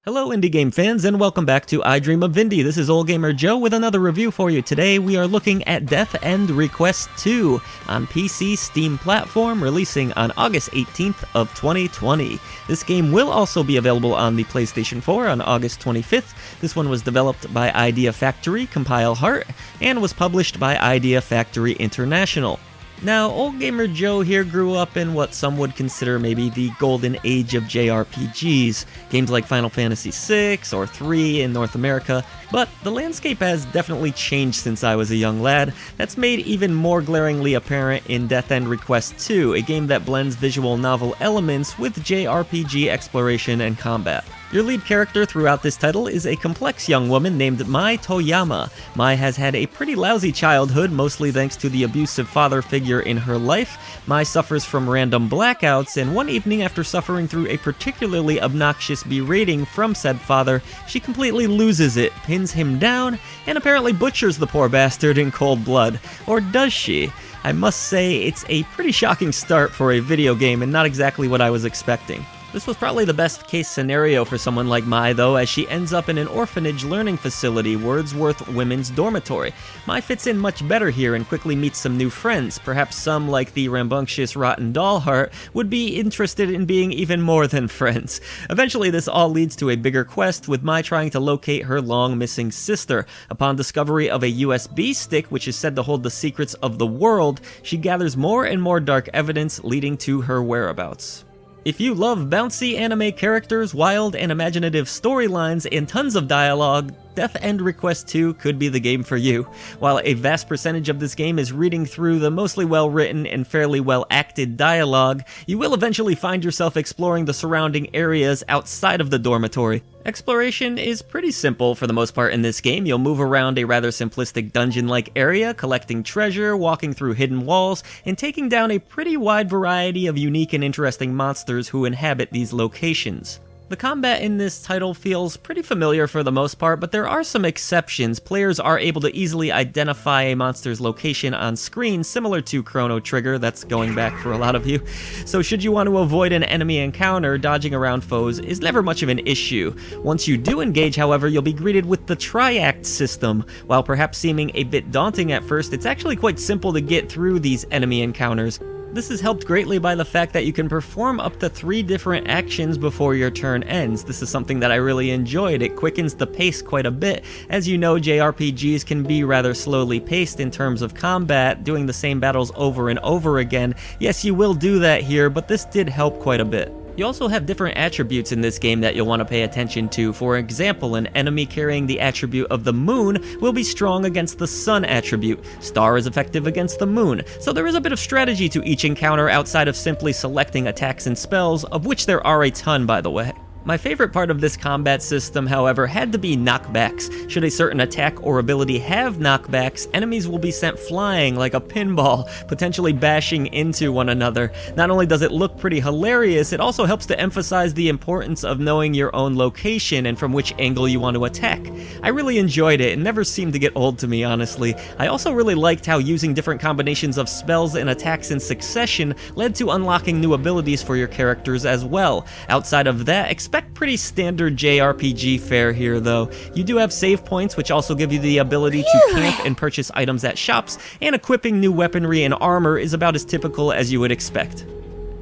Hello indie game fans and welcome back to I Dream of Indie. This is Ole Gamer Joe with another review for you. Today we are looking at Death End Request 2 on PC Steam platform, releasing on August 18th of 2020. This game will also be available on the PlayStation 4 on August 25th. This one was developed by Idea Factory, Compile Heart, and was published by Idea Factory International. Now, Ole Gamer Joe here grew up in what some would consider maybe the golden age of JRPGs, games like Final Fantasy VI or III in North America, but the landscape has definitely changed since I was a young lad. That's made even more glaringly apparent in Death End Request 2, a game that blends visual novel elements with JRPG exploration and combat. Your lead character throughout this title is a complex young woman named Mai Toyama. Mai has had a pretty lousy childhood, mostly thanks to the abusive father figure in her life. Mai suffers from random blackouts, and one evening after suffering through a particularly obnoxious berating from said father, she completely loses it, pins him down, and apparently butchers the poor bastard in cold blood. Or does she? I must say, it's a pretty shocking start for a video game and not exactly what I was expecting. This was probably the best case scenario for someone like Mai though, as she ends up in an orphanage learning facility, Wordsworth Women's Dormitory. Mai fits in much better here and quickly meets some new friends. Perhaps some, like the rambunctious Rotten Dollheart, would be interested in being even more than friends. Eventually this all leads to a bigger quest, with Mai trying to locate her long-missing sister. Upon discovery of a USB stick which is said to hold the secrets of the world, she gathers more and more dark evidence leading to her whereabouts. If you love bouncy anime characters, wild and imaginative storylines, and tons of dialogue, Death End Request 2 could be the game for you. While a vast percentage of this game is reading through the mostly well-written and fairly well-acted dialogue, you will eventually find yourself exploring the surrounding areas outside of the dormitory. Exploration is pretty simple for the most part in this game. You'll move around a rather simplistic dungeon-like area, collecting treasure, walking through hidden walls, and taking down a pretty wide variety of unique and interesting monsters who inhabit these locations. The combat in this title feels pretty familiar for the most part, but there are some exceptions. Players are able to easily identify a monster's location on screen, similar to Chrono Trigger. That's going back for a lot of you. So should you want to avoid an enemy encounter, dodging around foes is never much of an issue. Once you do engage, however, you'll be greeted with the Triact system. While perhaps seeming a bit daunting at first, it's actually quite simple to get through these enemy encounters. This is helped greatly by the fact that you can perform up to 3 different actions before your turn ends. This is something that I really enjoyed. It quickens the pace quite a bit. As you know, JRPGs can be rather slowly paced in terms of combat, doing the same battles over and over again. Yes, you will do that here, but this did help quite a bit. You also have different attributes in this game that you'll want to pay attention to. For example, an enemy carrying the attribute of the moon will be strong against the sun attribute. Star is effective against the moon. So there is a bit of strategy to each encounter outside of simply selecting attacks and spells, of which there are a ton, by the way. My favorite part of this combat system, however, had to be knockbacks. Should a certain attack or ability have knockbacks, enemies will be sent flying like a pinball, potentially bashing into one another. Not only does it look pretty hilarious, it also helps to emphasize the importance of knowing your own location and from which angle you want to attack. I really enjoyed it. It never seemed to get old to me, honestly. I also really liked how using different combinations of spells and attacks in succession led to unlocking new abilities for your characters as well. Outside of that, expect pretty standard JRPG fare here though. You do have save points, which also give you the ability to camp and purchase items at shops, and equipping new weaponry and armor is about as typical as you would expect.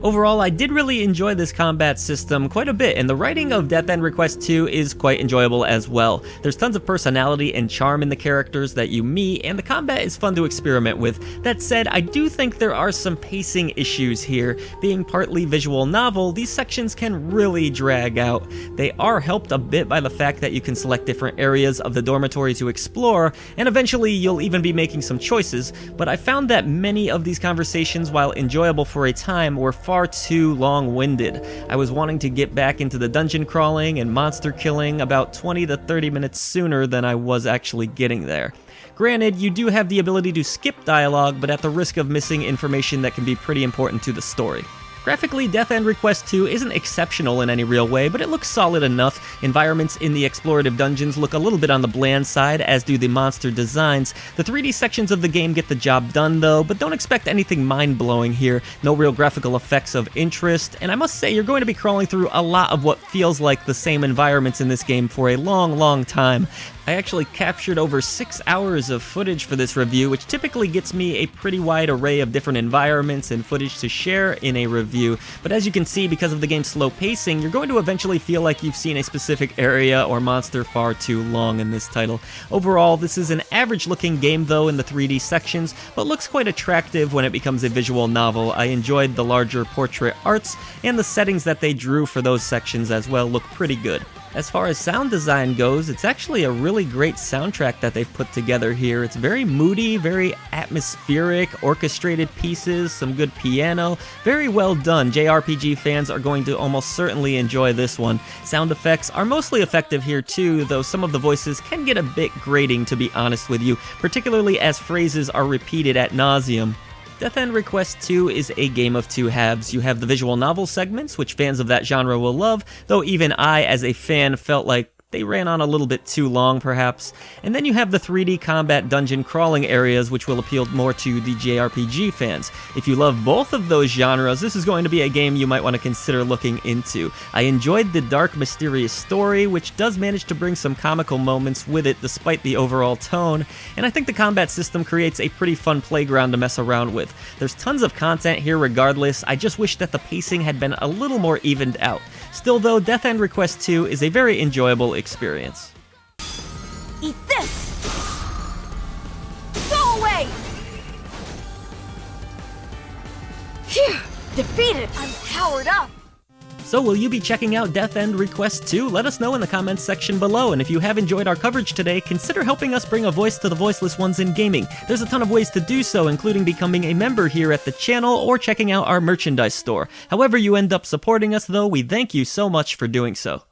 Overall, I did really enjoy this combat system quite a bit, and the writing of Death End Request 2 is quite enjoyable as well. There's tons of personality and charm in the characters that you meet, and the combat is fun to experiment with. That said, I do think there are some pacing issues here. Being partly visual novel, these sections can really drag out. They are helped a bit by the fact that you can select different areas of the dormitory to explore, and eventually you'll even be making some choices, but I found that many of these conversations, while enjoyable for a time, were far too long-winded. I was wanting to get back into the dungeon crawling and monster killing about 20 to 30 minutes sooner than I was actually getting there. Granted, you do have the ability to skip dialogue, but at the risk of missing information that can be pretty important to the story. Graphically, Death End Request 2 isn't exceptional in any real way, but it looks solid enough. Environments in the explorative dungeons look a little bit on the bland side, as do the monster designs. The 3D sections of the game get the job done though, but don't expect anything mind-blowing here. No real graphical effects of interest, and I must say you're going to be crawling through a lot of what feels like the same environments in this game for a long time. I actually captured over 6 hours of footage for this review, which typically gets me a pretty wide array of different environments and footage to share in a review, but as you can see, because of the game's slow pacing, you're going to eventually feel like you've seen a specific area or monster far too long in this title. Overall, this is an average-looking game though in the 3D sections, but looks quite attractive when it becomes a visual novel. I enjoyed the larger portrait arts, and the settings that they drew for those sections as well look pretty good. As far as sound design goes, it's actually a really great soundtrack that they've put together here. It's very moody, very atmospheric, orchestrated pieces, some good piano, very well done. JRPG fans are going to almost certainly enjoy this one. Sound effects are mostly effective here too, though some of the voices can get a bit grating, to be honest with you, particularly as phrases are repeated ad nauseum. Death End Request 2 is a game of two halves. You have the visual novel segments, which fans of that genre will love, though even I, as a fan, felt like they ran on a little bit too long, perhaps. And then you have the 3D combat dungeon crawling areas, which will appeal more to the JRPG fans. If you love both of those genres, this is going to be a game you might want to consider looking into. I enjoyed the dark, mysterious story, which does manage to bring some comical moments with it despite the overall tone, and I think the combat system creates a pretty fun playground to mess around with. There's tons of content here regardless, I just wish that the pacing had been a little more evened out. Still though, Death End Request 2 is a very enjoyable experience. Eat this! Go away! Phew! Defeated! I'm powered up! So will you be checking out Death End Request 2? Let us know in the comments section below, and if you have enjoyed our coverage today, consider helping us bring a voice to the voiceless ones in gaming. There's a ton of ways to do so, including becoming a member here at the channel or checking out our merchandise store. However you end up supporting us though, we thank you so much for doing so.